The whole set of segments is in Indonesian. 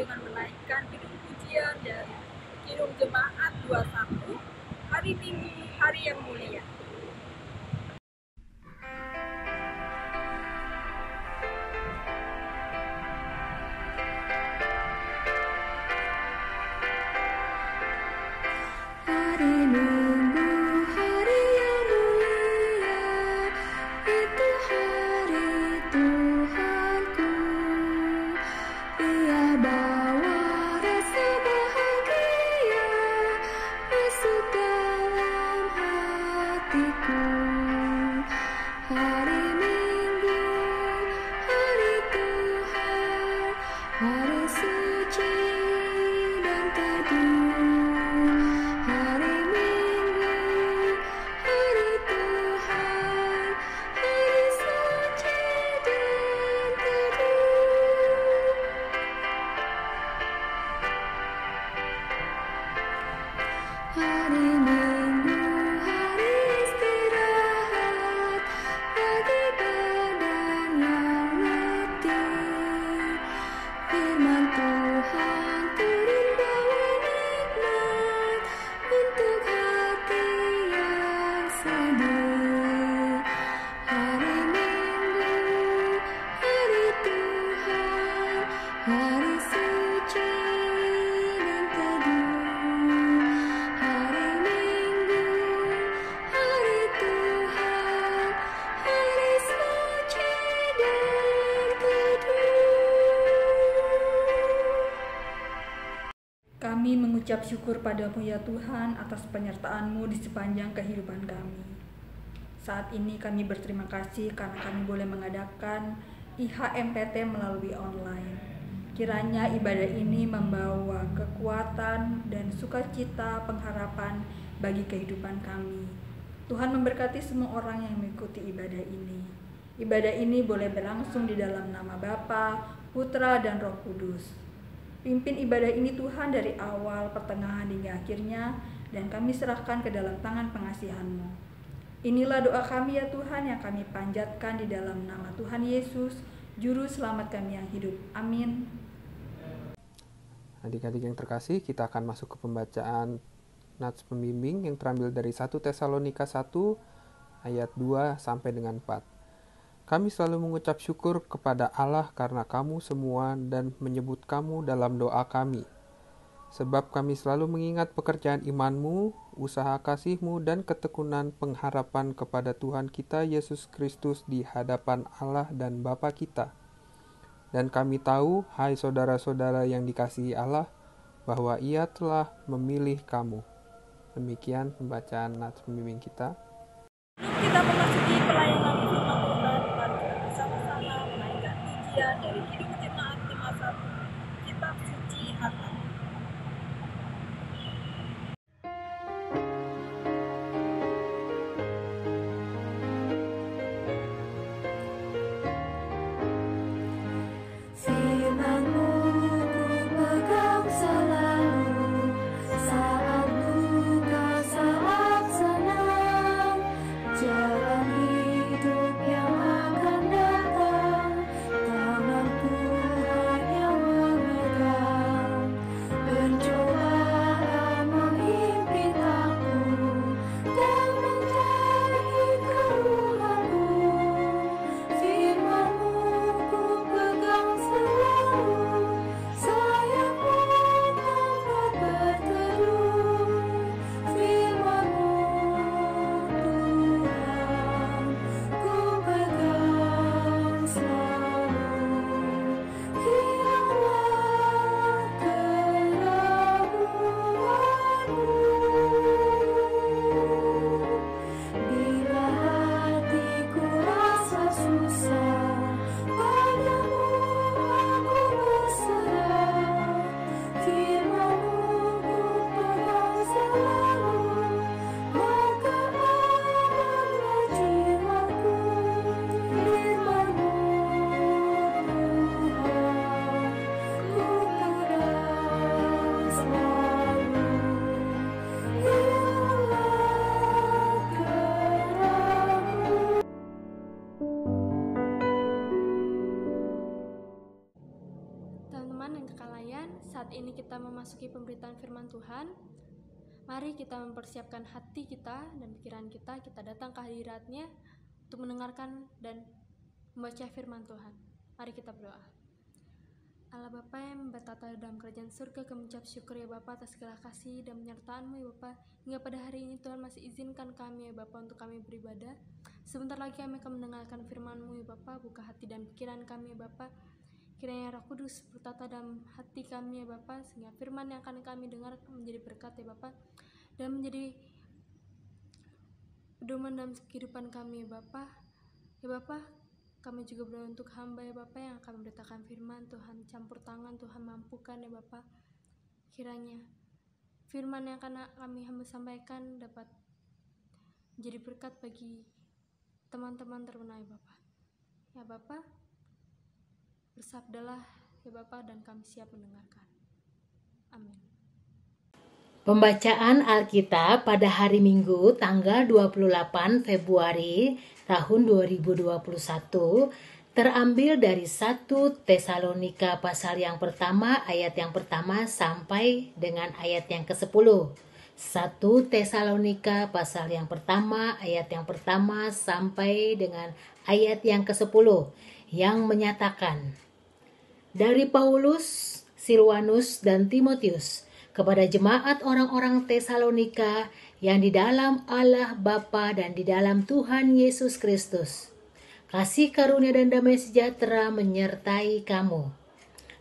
dengan menaikkan kidung pujian dari Kidung Jemaat 21, Hari Minggu, Hari yang Mulia. Hari Minggu, hari yang mulia, itu hari Tuhanku. Ia bawa rasa bahagia masuk dalam hatiku. Hari Minggu, hari Tuhan, hari suci dan teduh. Hari Minggu, hari Tuhan, hari suci dan teduh. Hari Minggu, hari istirahat bagi badan yang letih. Firman Tuhan turun bawa nikmat untuk hati yang sedih. Hari Minggu, hari Tuhan, hari suci dan teduh. Hari Minggu, hari Tuhan, hari suci dan teduh. Kami mengucap syukur padamu ya Tuhan atas penyertaan-Mu di sepanjang kehidupan kami. Saat ini kami berterima kasih karena kami boleh mengadakan IHMPT melalui online. Kiranya ibadah ini membawa kekuatan dan sukacita pengharapan bagi kehidupan kami. Tuhan memberkati semua orang yang mengikuti ibadah ini. Ibadah ini boleh berlangsung di dalam nama Bapa, Putra, dan Roh Kudus. Pimpin ibadah ini Tuhan dari awal, pertengahan, hingga akhirnya, dan kami serahkan ke dalam tangan pengasihan-Mu. Inilah doa kami ya Tuhan yang kami panjatkan di dalam nama Tuhan Yesus, Juru Selamat kami yang hidup. Amin. Adik-adik yang terkasih, kita akan masuk ke pembacaan nats pembimbing yang terambil dari 1 Tesalonika 1 ayat 2 sampai dengan 4. Kami selalu mengucap syukur kepada Allah karena kamu semua dan menyebut kamu dalam doa kami. Sebab kami selalu mengingat pekerjaan imanmu, usaha kasihmu, dan ketekunan pengharapan kepada Tuhan kita Yesus Kristus di hadapan Allah dan Bapa kita. Dan kami tahu, hai saudara-saudara yang dikasihi Allah, bahwa Ia telah memilih kamu. Demikian pembacaan nats pembimbing kita. Sebelum kita memasuki pelayanan firman Tuhan, mari kita bersama-sama menaikkan pujian dari Kidung Jemaat 51, Kitab Suci Harta. Firman-Mu ku pegang selalu, saat duka, saat senang, jalan hidup saat ini kita memasuki pemberitaan firman Tuhan. Mari kita mempersiapkan hati kita dan pikiran kita datang ke hadirat-Nya untuk mendengarkan dan membaca firman Tuhan. Mari kita berdoa. Allah Bapa yang bertata dalam kerajaan surga, kami mengucap syukur ya Bapa atas segala kasih dan penyertaan-Mu ya Bapa. Hingga pada hari ini Tuhan masih izinkan kami ya Bapa untuk kami beribadah. Sebentar lagi kami akan mendengarkan firman-Mu ya Bapa. Buka hati dan pikiran kami ya Bapa. Kiranya Roh Kudus bertata dalam hati kami ya Bapa, sehingga firman yang akan kami dengar menjadi berkat ya Bapa, dan menjadi pedoman dalam kehidupan kami ya Bapa. Ya Bapa, kami juga berdoa untuk hamba ya Bapa yang akan memberitakan firman. Tuhan campur tangan, Tuhan mampukan ya Bapa. Kiranya firman yang akan kami hamba sampaikan dapat menjadi berkat bagi teman-teman teruna ya Bapa. Ya Bapa, bersabdalah ya Bapa, dan kami siap mendengarkan. Amin. Pembacaan Alkitab pada hari Minggu tanggal 28 Februari tahun 2021 terambil dari 1 Tesalonika pasal yang pertama ayat yang pertama sampai dengan ayat yang ke-10. 1 Tesalonika pasal yang pertama ayat yang pertama sampai dengan ayat yang ke-10 yang menyatakan, dari Paulus, Silwanus, dan Timotius kepada jemaat orang-orang Tesalonika yang di dalam Allah Bapa dan di dalam Tuhan Yesus Kristus. Kasih karunia dan damai sejahtera menyertai kamu.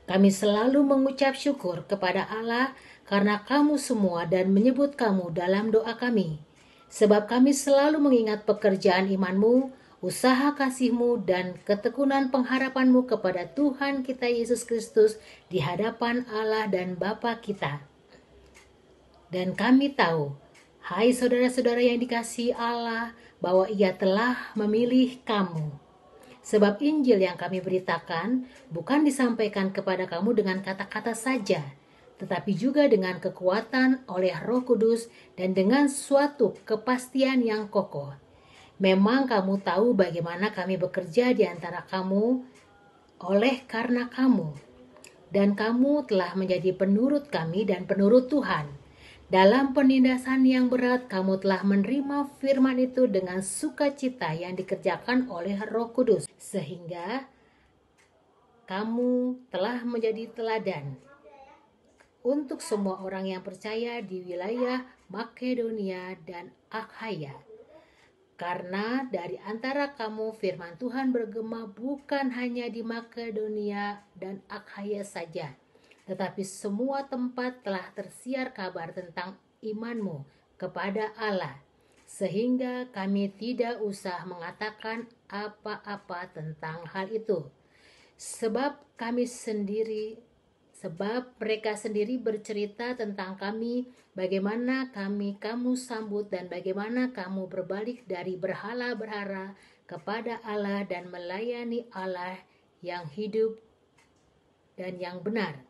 Kami selalu mengucap syukur kepada Allah karena kamu semua dan menyebut kamu dalam doa kami. Sebab kami selalu mengingat pekerjaan imanmu, usaha kasihmu, dan ketekunan pengharapanmu kepada Tuhan kita Yesus Kristus di hadapan Allah dan Bapa kita. Dan kami tahu, hai saudara-saudara yang dikasihi Allah, bahwa Ia telah memilih kamu. Sebab Injil yang kami beritakan bukan disampaikan kepada kamu dengan kata-kata saja, tetapi juga dengan kekuatan oleh Roh Kudus dan dengan suatu kepastian yang kokoh. Memang kamu tahu bagaimana kami bekerja di antara kamu oleh karena kamu. Dan kamu telah menjadi penurut kami dan penurut Tuhan. Dalam penindasan yang berat, kamu telah menerima firman itu dengan sukacita yang dikerjakan oleh Roh Kudus. Sehingga kamu telah menjadi teladan untuk semua orang yang percaya di wilayah Makedonia dan Akhaya. Karena dari antara kamu firman Tuhan bergema bukan hanya di Makedonia dan Akhaya saja, tetapi semua tempat telah tersiar kabar tentang imanmu kepada Allah, sehingga kami tidak usah mengatakan apa-apa tentang hal itu. Sebab mereka sendiri bercerita tentang kami, bagaimana kamu sambut dan bagaimana kamu berbalik dari berhala-berhala kepada Allah dan melayani Allah yang hidup dan yang benar.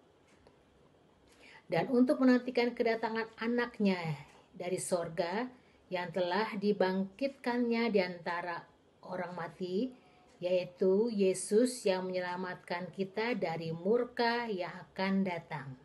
Dan untuk menantikan kedatangan anaknya dari sorga yang telah dibangkitkannya di antara orang mati, yaitu Yesus yang menyelamatkan kita dari murka yang akan datang.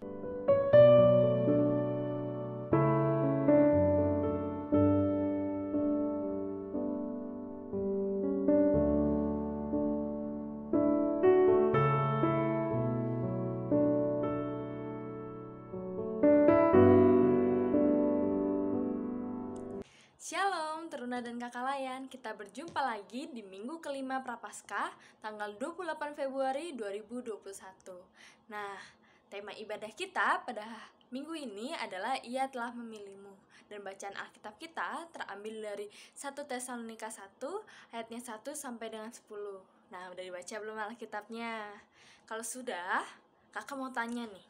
Shalom teruna dan kakak layan, kita berjumpa lagi di minggu kelima Prapaskah tanggal 28 Februari 2021. Nah, tema ibadah kita pada minggu ini adalah Ia telah memilihmu. Dan bacaan Alkitab kita terambil dari 1 Tesalonika 1 ayatnya 1 sampai dengan 10. Nah, udah dibaca belum Alkitabnya? Kalau sudah, kakak mau tanya nih,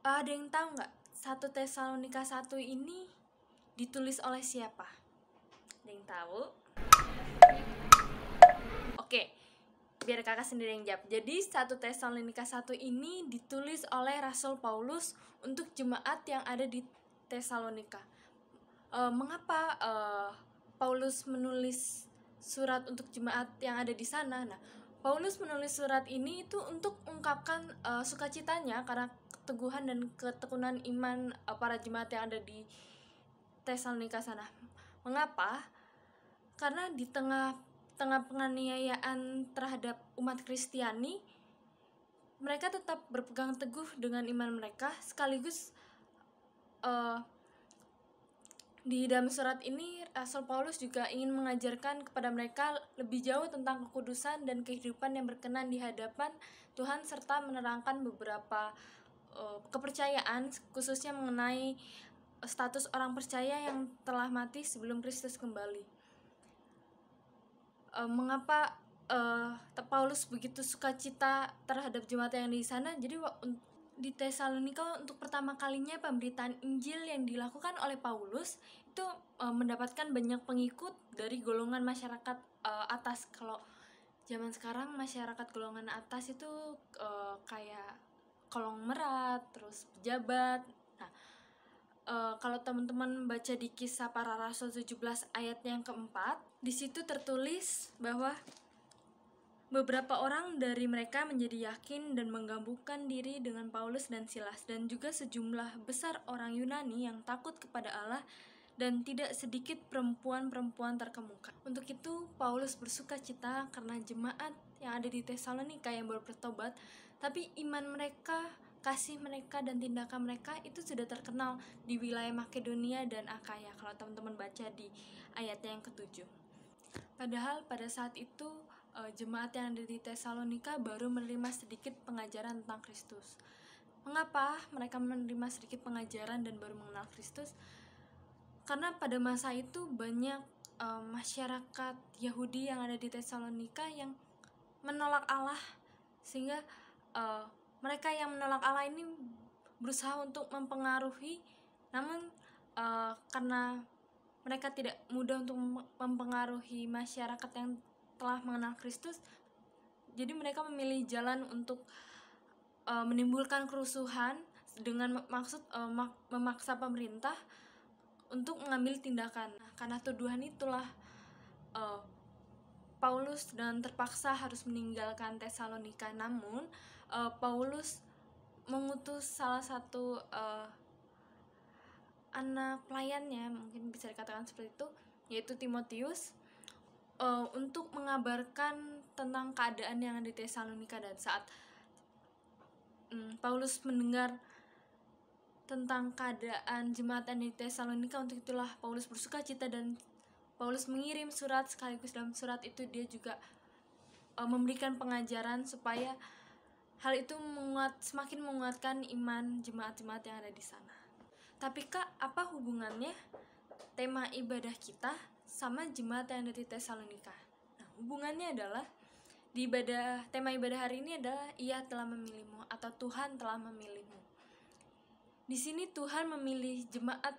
ada yang tahu nggak 1 Tesalonika 1 ini ditulis oleh siapa? Ada yang tahu? Oke, biar kakak sendiri yang jawab. Jadi 1 Tesalonika 1 ini ditulis oleh Rasul Paulus untuk jemaat yang ada di Tesalonika. Mengapa Paulus menulis surat untuk jemaat yang ada di sana? Nah, Paulus menulis surat ini itu untuk mengungkapkan sukacitanya karena keteguhan dan ketekunan iman para jemaat yang ada di Tesalonika sana. Mengapa? Karena di tengah penganiayaan terhadap umat Kristiani, mereka tetap berpegang teguh dengan iman mereka, sekaligus di dalam surat ini Rasul Paulus juga ingin mengajarkan kepada mereka lebih jauh tentang kekudusan dan kehidupan yang berkenan di hadapan Tuhan, serta menerangkan beberapa kepercayaan khususnya mengenai status orang percaya yang telah mati sebelum Kristus kembali. Mengapa Paulus begitu sukacita terhadap jemaat yang di sana? Jadi di Tesalonika untuk pertama kalinya pemberitaan Injil yang dilakukan oleh Paulus itu mendapatkan banyak pengikut dari golongan masyarakat atas. Kalau zaman sekarang masyarakat golongan atas itu kayak konglomerat, terus pejabat. Nah, kalau teman-teman baca di Kisah Para Rasul 17 ayat yang keempat, di situ tertulis bahwa beberapa orang dari mereka menjadi yakin dan menggabungkan diri dengan Paulus dan Silas, dan juga sejumlah besar orang Yunani yang takut kepada Allah, dan tidak sedikit perempuan-perempuan terkemuka. Untuk itu Paulus bersuka cita karena jemaat yang ada di Tesalonika yang baru bertobat, tapi iman mereka, kasih mereka, dan tindakan mereka itu sudah terkenal di wilayah Makedonia dan Akaya, kalau teman-teman baca di ayatnya yang ke-7. Padahal pada saat itu jemaat yang ada di Tesalonika baru menerima sedikit pengajaran tentang Kristus. Mengapa mereka menerima sedikit pengajaran dan baru mengenal Kristus? Karena pada masa itu banyak masyarakat Yahudi yang ada di Tesalonika yang menolak Allah, sehingga mereka yang menolak Allah ini berusaha untuk mempengaruhi, namun karena mereka tidak mudah untuk mempengaruhi masyarakat yang telah mengenal Kristus, jadi mereka memilih jalan untuk menimbulkan kerusuhan dengan maksud memaksa pemerintah untuk mengambil tindakan. Karena tuduhan itulah Paulus dan terpaksa harus meninggalkan Tesalonika. Namun Paulus mengutus salah satu anak pelayannya, mungkin bisa dikatakan seperti itu, yaitu Timotius, untuk mengabarkan tentang keadaan yang ada di Tesalonika. Dan saat Paulus mendengar tentang keadaan jemaat yang di Tesalonika, untuk itulah Paulus bersuka cita dan Paulus mengirim surat, sekaligus dalam surat itu dia juga memberikan pengajaran supaya hal itu semakin menguatkan iman jemaat-jemaat yang ada di sana. Tapi Kak, apa hubungannya tema ibadah kita sama jemaat yang ada di Tesalonika? Nah, hubungannya adalah tema ibadah hari ini adalah Ia telah memilihmu, atau Tuhan telah memilihmu. Di sini Tuhan memilih jemaat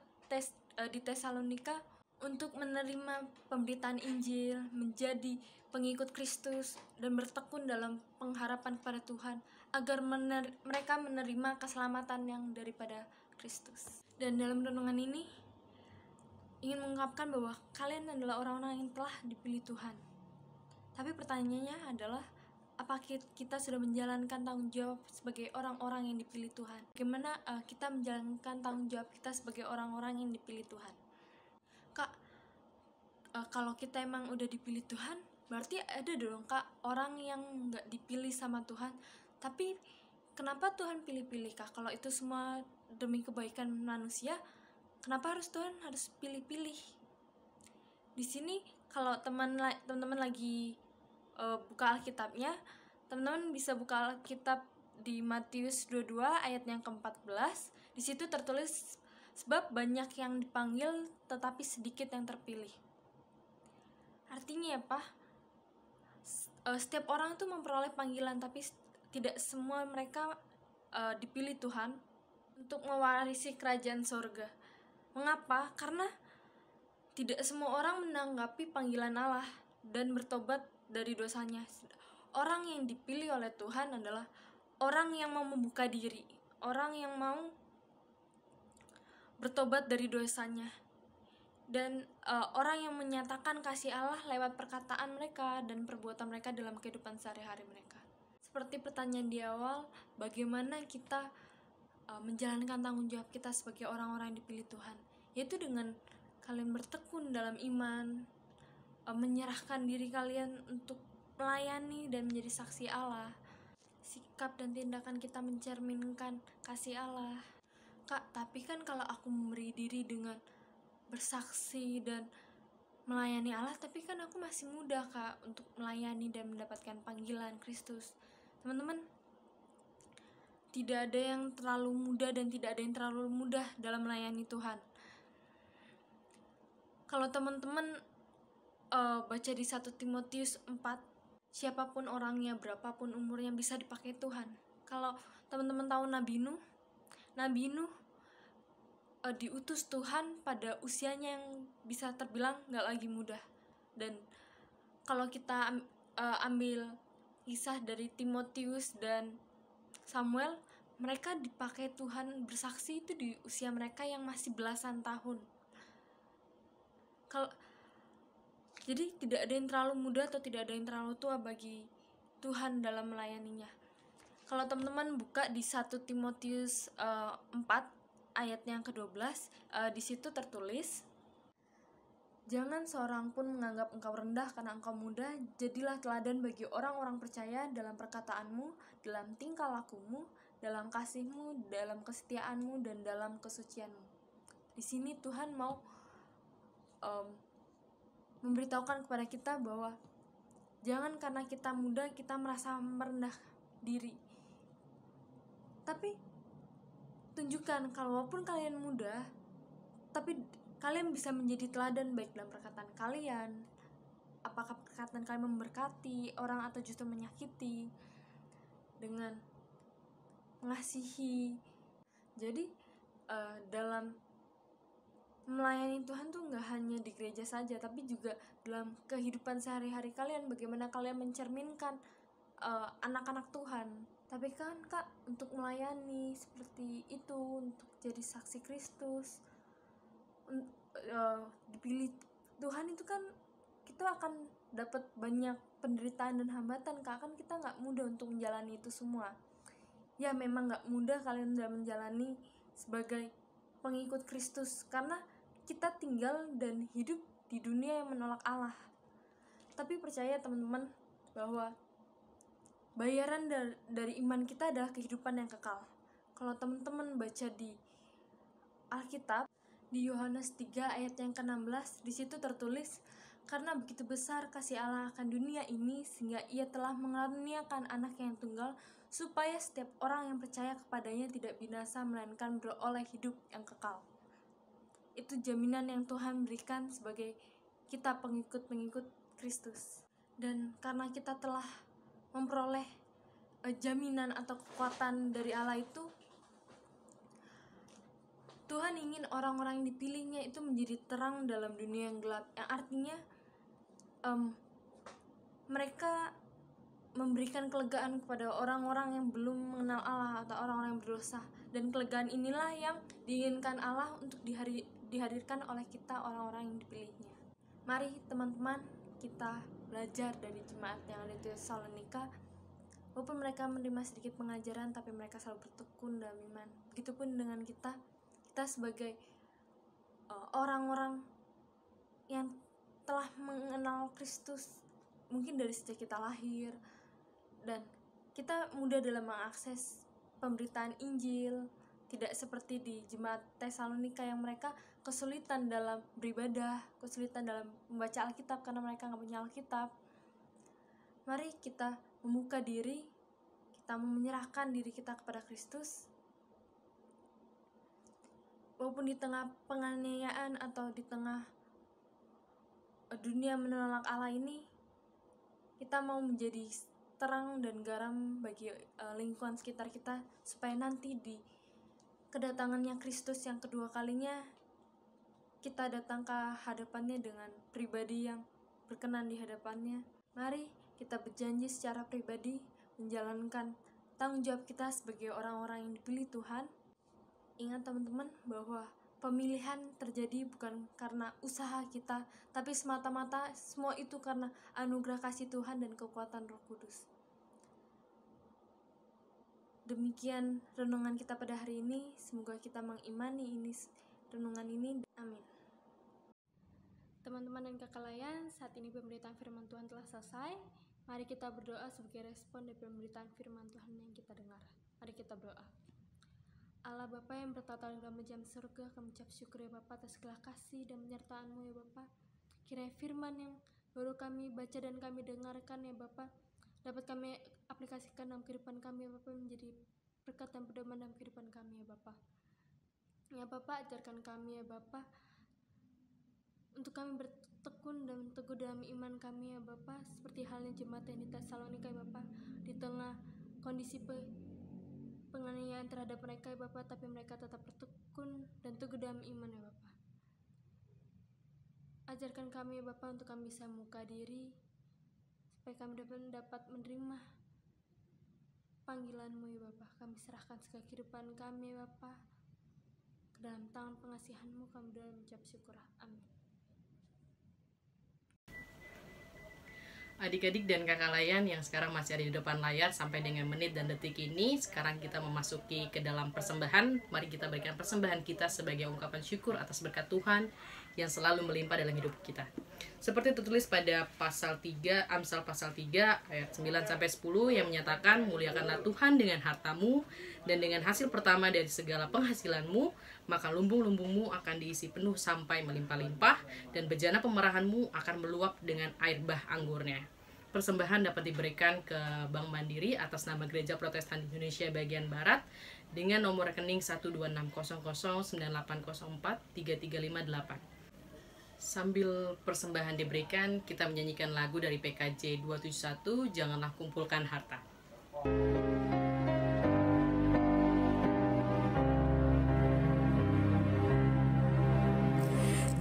di Tesalonika untuk menerima pemberitaan Injil, menjadi pengikut Kristus, dan bertekun dalam pengharapan kepada Tuhan, agar mereka menerima keselamatan yang daripada Kristus. Dan dalam renungan ini ingin mengungkapkan bahwa kalian adalah orang-orang yang telah dipilih Tuhan. Tapi pertanyaannya adalah, apa kita sudah menjalankan tanggung jawab sebagai orang-orang yang dipilih Tuhan? Bagaimana kita menjalankan tanggung jawab kita sebagai orang-orang yang dipilih Tuhan? Kak, kalau kita emang udah dipilih Tuhan, berarti ada dong Kak orang yang gak dipilih sama Tuhan. Tapi kenapa Tuhan pilih-pilih Kak? Kalau itu semua demi kebaikan manusia, kenapa Tuhan harus pilih-pilih? Di sini kalau teman-teman lagi buka Alkitabnya, teman-teman bisa buka Alkitab di Matius 22 ayat yang ke-14. Di situ tertulis, sebab banyak yang dipanggil tetapi sedikit yang terpilih. Artinya apa? Setiap orang itu memperoleh panggilan, tapi tidak semua mereka dipilih Tuhan untuk mewarisi kerajaan sorga. Mengapa? Karena tidak semua orang menanggapi panggilan Allah dan bertobat dari dosanya. Orang yang dipilih oleh Tuhan adalah orang yang mau membuka diri, orang yang mau bertobat dari dosanya. dan orang yang menyatakan kasih Allah lewat perkataan mereka dan perbuatan mereka dalam kehidupan sehari-hari mereka. Seperti pertanyaan di awal, bagaimana kita menjalankan tanggung jawab kita sebagai orang-orang yang dipilih Tuhan, yaitu dengan kalian bertekun dalam iman, menyerahkan diri kalian untuk melayani dan menjadi saksi Allah. Sikap dan tindakan kita mencerminkan kasih Allah. Kak, tapi kan kalau aku memberi diri dengan bersaksi dan melayani Allah, tapi kan aku masih muda, Kak, untuk melayani dan mendapatkan panggilan Kristus. Teman-teman, tidak ada yang terlalu muda dan tidak ada yang terlalu mudah dalam melayani Tuhan. Kalau teman-teman baca di 1 Timotius 4, siapapun orangnya, berapapun umurnya bisa dipakai Tuhan. Kalau teman-teman tahu Nabi Nuh diutus Tuhan pada usianya yang bisa terbilang gak lagi muda. Dan kalau kita ambil kisah dari Timotius dan Samuel, mereka dipakai Tuhan bersaksi itu di usia mereka yang masih belasan tahun. Jadi tidak ada yang terlalu muda atau tidak ada yang terlalu tua bagi Tuhan dalam melayaninya. Kalau teman-teman buka di 1 Timotius 4 ayat yang ke-12, di situ tertulis, "Jangan seorang pun menganggap engkau rendah karena engkau muda, jadilah teladan bagi orang-orang percaya dalam perkataanmu, dalam tingkah lakumu, dalam kasihmu, dalam kesetiaanmu, dan dalam kesucianmu." Di sini Tuhan mau memberitahukan kepada kita bahwa jangan karena kita muda kita merasa merendah diri, tapi tunjukkan kalau walaupun kalian muda, tapi kalian bisa menjadi teladan baik dalam perkataan kalian. Apakah perkataan kalian memberkati orang atau justru menyakiti, dengan mengasihi. Jadi dalam melayani Tuhan tuh gak hanya di gereja saja, tapi juga dalam kehidupan sehari-hari kalian, bagaimana kalian mencerminkan anak-anak Tuhan. Tapi kan Kak, untuk melayani seperti itu, untuk jadi saksi Kristus, dipilih Tuhan itu kan kita akan dapat banyak penderitaan dan hambatan, Kak. Kan kita gak mudah untuk menjalani itu semua. Ya memang gak mudah kalian dalam menjalani sebagai pengikut Kristus, karena kita tinggal dan hidup di dunia yang menolak Allah. Tapi percaya teman-teman bahwa bayaran dari iman kita adalah kehidupan yang kekal. Kalau teman-teman baca di Alkitab, di Yohanes 3 ayat yang ke-16, di situ tertulis, "Karena begitu besar kasih Allah akan dunia ini, sehingga ia telah mengaruniakan anaknya yang tunggal, supaya setiap orang yang percaya kepadanya tidak binasa, melainkan beroleh hidup yang kekal." Itu jaminan yang Tuhan berikan sebagai kita pengikut-pengikut Kristus. Dan karena kita telah memperoleh jaminan atau kekuatan dari Allah itu, Tuhan ingin orang-orang yang dipilihnya itu menjadi terang dalam dunia yang gelap. Yang artinya mereka memberikan kelegaan kepada orang-orang yang belum mengenal Allah atau orang-orang yang berdosa. Dan kelegaan inilah yang diinginkan Allah untuk dihadirkan oleh kita, orang-orang yang dipilihnya. Mari teman-teman, kita belajar dari jemaat yang ada di Tesalonika. Walaupun mereka menerima sedikit pengajaran, tapi mereka selalu bertekun dalam iman. Begitupun dengan kita sebagai orang-orang yang telah mengenal Kristus, mungkin dari sejak kita lahir, dan kita mudah dalam mengakses pemberitaan Injil. Tidak seperti di jemaat Tesalonika yang mereka kesulitan dalam beribadah, kesulitan dalam membaca Alkitab karena mereka gak punya Alkitab. Mari kita membuka diri, kita menyerahkan diri kita kepada Kristus. Walaupun di tengah penganiayaan atau di tengah dunia menolak Allah ini, kita mau menjadi terang dan garam bagi lingkungan sekitar kita, supaya nanti di kedatangannya Kristus yang kedua kalinya, kita datang ke hadapannya dengan pribadi yang berkenan di hadapannya. Mari kita berjanji secara pribadi menjalankan tanggung jawab kita sebagai orang-orang yang dipilih Tuhan. Ingat teman-teman bahwa pemilihan terjadi bukan karena usaha kita, tapi semata-mata semua itu karena anugerah kasih Tuhan dan kekuatan Roh Kudus. Demikian renungan kita pada hari ini. Semoga kita mengimani renungan ini. Amin. Teman-teman dan kakak layan, saat ini pemberitaan firman Tuhan telah selesai. Mari kita berdoa sebagai respon dari pemberitaan firman Tuhan yang kita dengar. Mari kita berdoa. Allah Bapa yang bertata dalam menjam surga, kami ucap syukur ya Bapa atas segala kasih dan penyertaan-Mu ya Bapa. Kiranya firman yang baru kami baca dan kami dengarkan ya Bapa, dapat kami aplikasikan dalam kehidupan kami ya Bapa, menjadi berkat dan pedoman dalam kehidupan kami ya Bapa. Ya Bapa, ajarkan kami ya Bapa, untuk kami bertekun dan teguh dalam iman kami ya Bapa, seperti halnya jemaat yang di Tesalonika ya Bapa, di tengah kondisi penganiayaan terhadap mereka ya Bapa, tapi mereka tetap bertekun dan teguh dalam iman ya Bapa. Ajarkan kami ya Bapa untuk kami bisa membuka diri, supaya kami dapat menerima panggilan-Mu ya Bapa. Kami serahkan segala kehidupan kami ya Bapa ke dalam tangan pengasihan-Mu. Kami doa mengucap syukur. Amin. Adik-adik dan kakak layan yang sekarang masih ada di depan layar sampai dengan menit dan detik ini, sekarang kita memasuki ke dalam persembahan. Mari kita berikan persembahan kita sebagai ungkapan syukur atas berkat Tuhan yang selalu melimpah dalam hidup kita. Seperti tertulis pada pasal 3, Amsal pasal 3 ayat 9-10 yang menyatakan, muliakanlah Tuhan dengan hartamu dan dengan hasil pertama dari segala penghasilanmu, maka lumbung-lumbungmu akan diisi penuh sampai melimpah-limpah dan bejana pemerahanmu akan meluap dengan air bah anggurnya. Persembahan dapat diberikan ke Bank Mandiri atas nama Gereja Protestan Indonesia bagian Barat dengan nomor rekening 1260098043358. Sambil persembahan diberikan, kita menyanyikan lagu dari PKJ 271, Janganlah Kumpulkan Harta.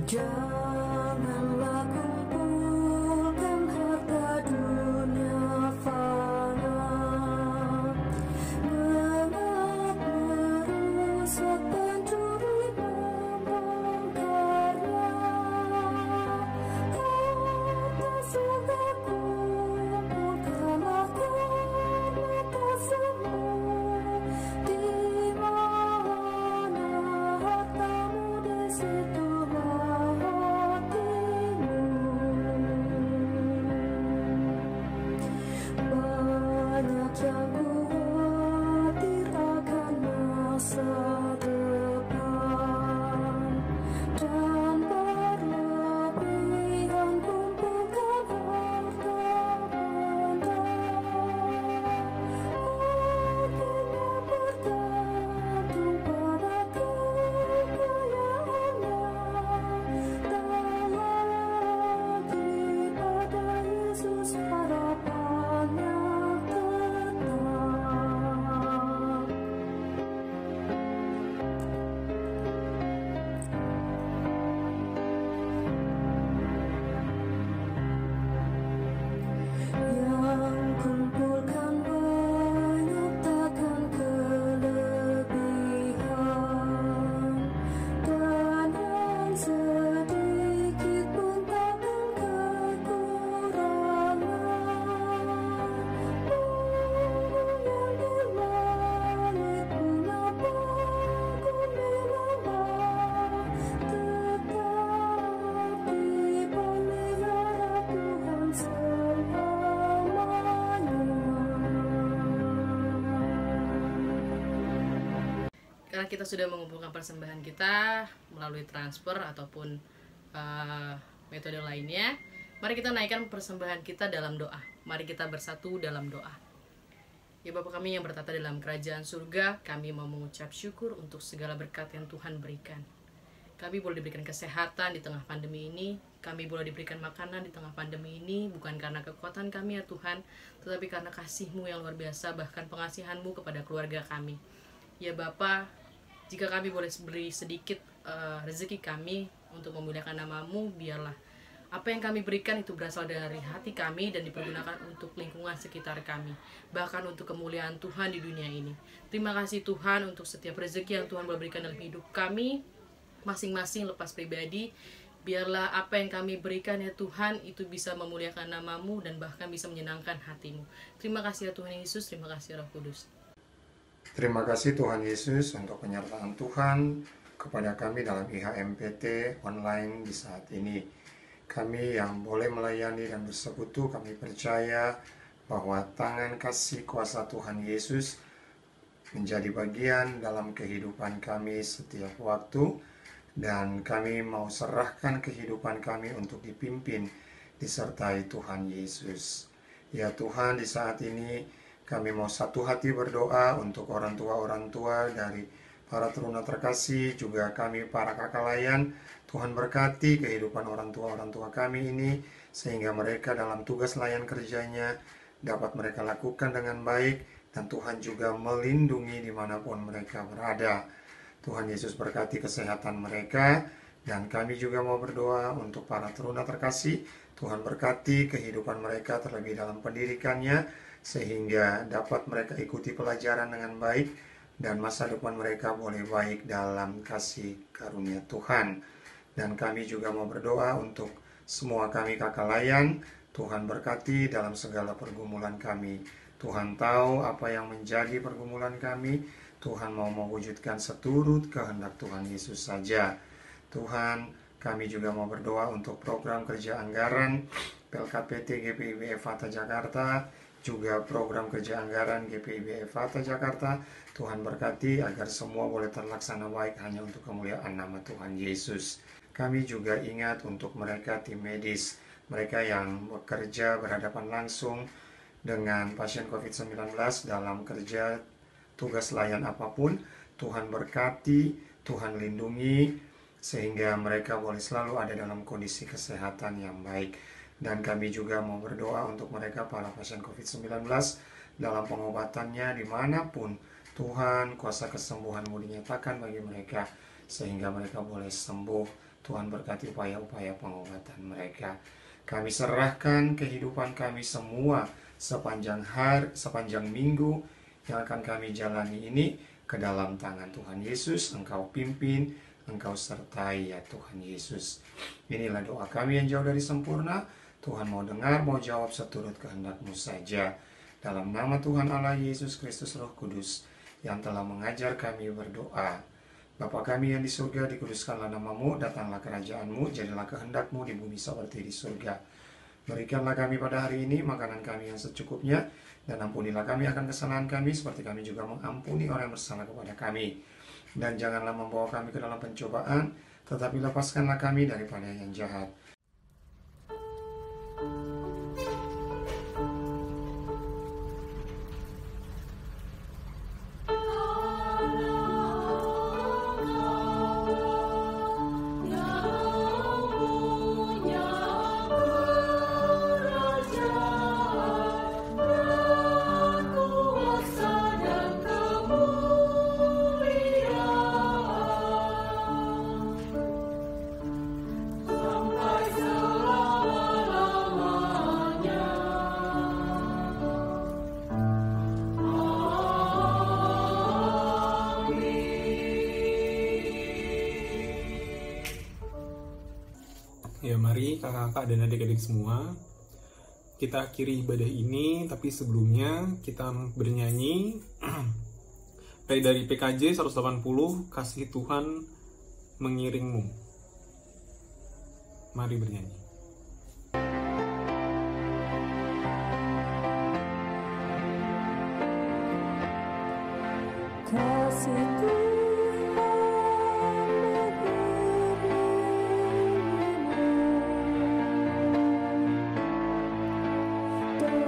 Janganlah kumpulkan harta dunia fana, mengat merusak pencuri membongkarnya. Harta surga kumpulkanlah karena kasih-Mu, di mana hartamu di situlah hatimu. Banyak yang khawatir akan masa depan, dan berlebihan kumpulkan harta benda. Akhirnya bergantung pada kekayaannya, tak lagi pada Yesus harapannya tetap. Yang kumpulkan banyak takkan kelebihan, dan yang sedikit pun takkan kekurangan. Yang dibalik bunga panggung dilambang, tetap dipelihara Tuhan selamanya. Karena kita sudah mengumpulkan persembahan kita melalui transfer ataupun metode lainnya, mari kita naikkan persembahan kita dalam doa. Mari kita bersatu dalam doa. Ya Bapa kami yang bertata dalam kerajaan surga, kami mau mengucap syukur untuk segala berkat yang Tuhan berikan. Kami boleh diberikan kesehatan di tengah pandemi ini, kami boleh diberikan makanan di tengah pandemi ini, bukan karena kekuatan kami ya Tuhan, tetapi karena kasih-Mu yang luar biasa, bahkan pengasihan-Mu kepada keluarga kami. Ya Bapa, jika kami boleh beri sedikit rezeki kami untuk memuliakan nama-Mu, biarlah apa yang kami berikan itu berasal dari hati kami dan dipergunakan untuk lingkungan sekitar kami, bahkan untuk kemuliaan Tuhan di dunia ini. Terima kasih Tuhan untuk setiap rezeki yang Tuhan boleh berikan dalam hidup kami, masing-masing lepas pribadi. Biarlah apa yang kami berikan ya Tuhan itu bisa memuliakan nama-Mu dan bahkan bisa menyenangkan hati-Mu. Terima kasih ya Tuhan Yesus, terima kasih Roh Kudus. Terima kasih Tuhan Yesus untuk penyertaan Tuhan kepada kami dalam IHMPT online di saat ini. Kami yang boleh melayani dan bersekutu, kami percaya bahwa tangan kasih kuasa Tuhan Yesus menjadi bagian dalam kehidupan kami setiap waktu, dan kami mau serahkan kehidupan kami untuk dipimpin disertai Tuhan Yesus. Ya Tuhan, di saat ini kami mau satu hati berdoa untuk orang tua dari para teruna terkasih, juga kami para kakak layan. Tuhan berkati kehidupan orang tua kami ini, sehingga mereka dalam tugas layan kerjanya dapat mereka lakukan dengan baik, dan Tuhan juga melindungi dimanapun mereka berada. Tuhan Yesus berkati kesehatan mereka, dan kami juga mau berdoa untuk para teruna terkasih. Tuhan berkati kehidupan mereka terlebih dalam pendidikannya, sehingga dapat mereka ikuti pelajaran dengan baik, dan masa depan mereka boleh baik dalam kasih karunia Tuhan. Dan kami juga mau berdoa untuk semua kami kakak layan. Tuhan berkati dalam segala pergumulan kami. Tuhan tahu apa yang menjadi pergumulan kami. Tuhan mau mewujudkan seturut kehendak Tuhan Yesus saja. Tuhan, kami juga mau berdoa untuk program kerja anggaran PLKPT GPIB Fata Jakarta, juga program kerja anggaran GPIB Fata Jakarta. Tuhan berkati agar semua boleh terlaksana baik hanya untuk kemuliaan nama Tuhan Yesus. Kami juga ingat untuk mereka tim medis, mereka yang bekerja berhadapan langsung dengan pasien COVID-19 dalam kerja tugas layan apapun. Tuhan berkati, Tuhan lindungi, sehingga mereka boleh selalu ada dalam kondisi kesehatan yang baik. Dan kami juga mau berdoa untuk mereka para pasien COVID-19 dalam pengobatannya dimanapun. Tuhan, kuasa kesembuhan-Mu dinyatakan bagi mereka, sehingga mereka boleh sembuh. Tuhan berkati upaya-upaya pengobatan mereka. Kami serahkan kehidupan kami semua sepanjang minggu yang akan kami jalani ini ke dalam tangan Tuhan Yesus. Engkau pimpin, Engkau sertai ya Tuhan Yesus. Inilah doa kami yang jauh dari sempurna. Tuhan mau dengar, mau jawab seturut kehendak-Mu saja. Dalam nama Tuhan Allah Yesus Kristus Roh Kudus yang telah mengajar kami berdoa. Bapa kami yang di surga, dikuduskanlah nama-Mu, datanglah kerajaan-Mu, jadilah kehendak-Mu di bumi seperti di surga. Berikanlah kami pada hari ini makanan kami yang secukupnya, dan ampunilah kami akan kesalahan kami, seperti kami juga mengampuni orang yang bersalah kepada kami. Dan janganlah membawa kami ke dalam pencobaan, tetapi lepaskanlah kami daripada yang jahat. Ya, mari kakak-kakak dan adik-adik semua, kita akhiri ibadah ini, tapi sebelumnya kita bernyanyi dari PKJ 180, Kasih Tuhan Mengiringmu. Mari bernyanyi. Kasih Tuhan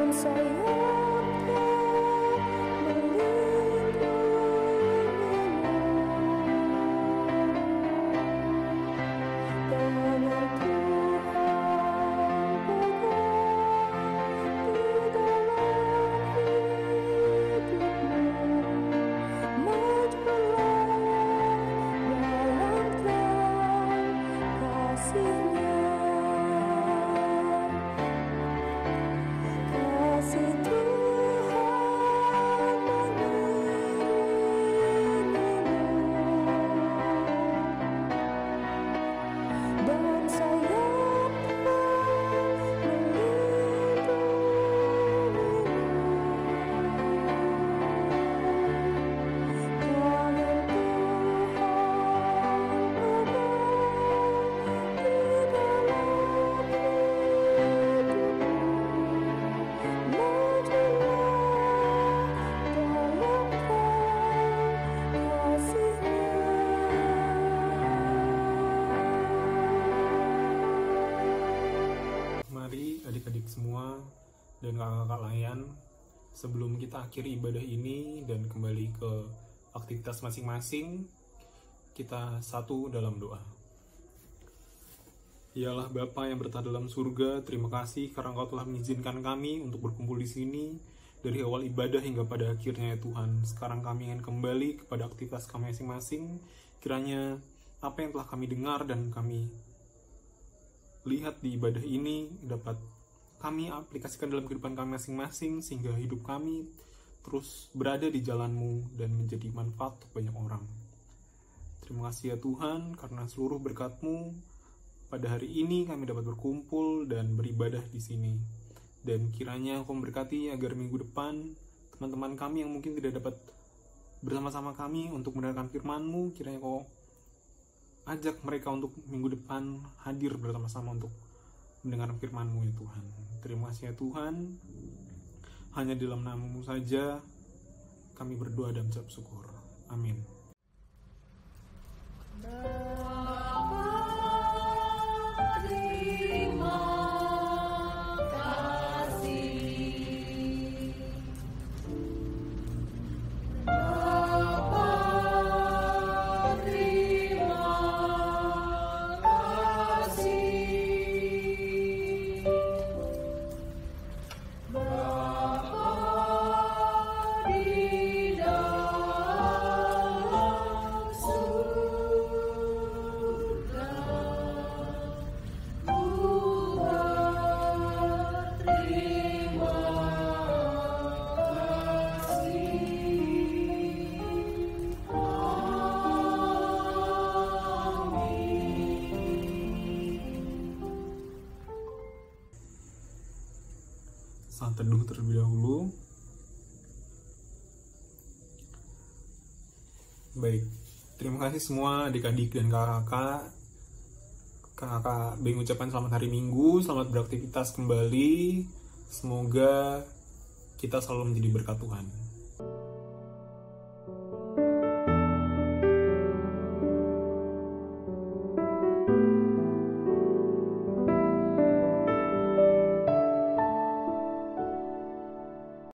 sayapnya Kasih dan kakak-kakak layan, sebelum kita akhiri ibadah ini dan kembali ke aktivitas masing-masing, kita satu dalam doa. Ya Allah Bapa yang berada dalam surga, terima kasih karena Engkau telah mengizinkan kami untuk berkumpul di sini dari awal ibadah hingga pada akhirnya ya Tuhan. Sekarang kami ingin kembali kepada aktivitas kami masing-masing. Kiranya apa yang telah kami dengar dan kami lihat di ibadah ini dapat kami aplikasikan dalam kehidupan kami masing-masing, sehingga hidup kami terus berada di jalan-Mu dan menjadi manfaat untuk banyak orang. Terima kasih ya Tuhan, karena seluruh berkat-Mu pada hari ini kami dapat berkumpul dan beribadah di sini. Dan kiranya Engkau memberkati agar minggu depan teman-teman kami yang mungkin tidak dapat bersama-sama kami untuk mendengarkan firman-Mu, kiranya Engkau ajak mereka untuk minggu depan hadir bersama-sama untuk mendengar firman-Mu ya Tuhan. Terima kasih ya Tuhan. Hanya di dalam nama-Mu saja kami berdoa dan mengucap syukur. Amin. Saat teduh terlebih dahulu. Baik, terima kasih semua adik-adik dan kakak. Kakak Beng ucapkan selamat hari Minggu, selamat beraktivitas kembali. Semoga kita selalu menjadi berkat Tuhan.